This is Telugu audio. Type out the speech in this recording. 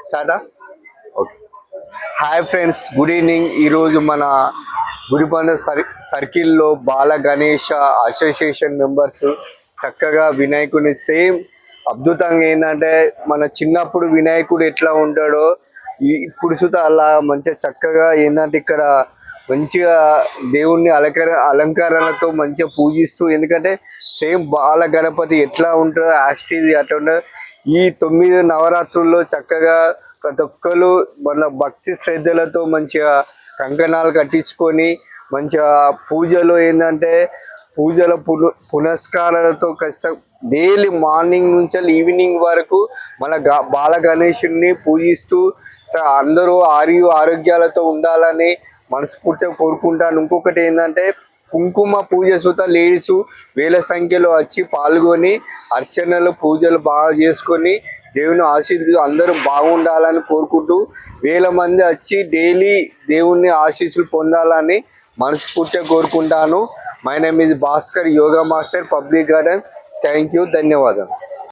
స్టార్టా okay. Hi friends, good evening. ఈరోజు మన గుడిబండ సర్కిల్లో బాల గణేష అసోసియేషన్ మెంబర్స్ చక్కగా వినాయకుడిని సేమ్ అద్భుతంగా ఏంటంటే మన చిన్నప్పుడు వినాయకుడు ఎట్లా ఉంటాడో ఇప్పుడు సుతా అలా మంచిగా చక్కగా ఏంటంటే ఇక్కడ మంచిగా దేవుణ్ణి అలంకరణతో మంచిగా పూజిస్తూ, ఎందుకంటే సేమ్ బాల గణపతి ఎట్లా ఉంటాడో యాస్టీజ్ అట్లా ఉండదు. ఈ 9 నవరాత్రుల్లో చక్కగా ప్రతి ఒక్కరు మన భక్తి శ్రద్ధలతో మంచిగా కంకణాలు కట్టించుకొని మంచిగా పూజలో ఏంటంటే పూజల పునస్కారాలతో ఖచ్చితంగా డైలీ మార్నింగ్ నుంచి ఈవినింగ్ వరకు మన బాల గణేశుడిని పూజిస్తూ అందరూ ఆరోగ్యాలతో ఉండాలని మనస్ఫూర్తిగా కోరుకుంటాను. ఇంకొకటి ఏంటంటే కుంకుమ పూజ సుత లేడీస్ వేల సంఖ్యలో వచ్చి పాల్గొని అర్చనలు పూజలు బాగా చేసుకొని దేవుని ఆశీస్సులు అందరూ బాగుండాలని కోరుకుంటూ వేల మంది వచ్చి డైలీ దేవుని ఆశీస్సులు పొందాలని మనస్ఫూర్తిగా కోరుకుంటాను. My name is Bhaskar, yoga master, public garden. Thank you, ధన్యవాదాలు.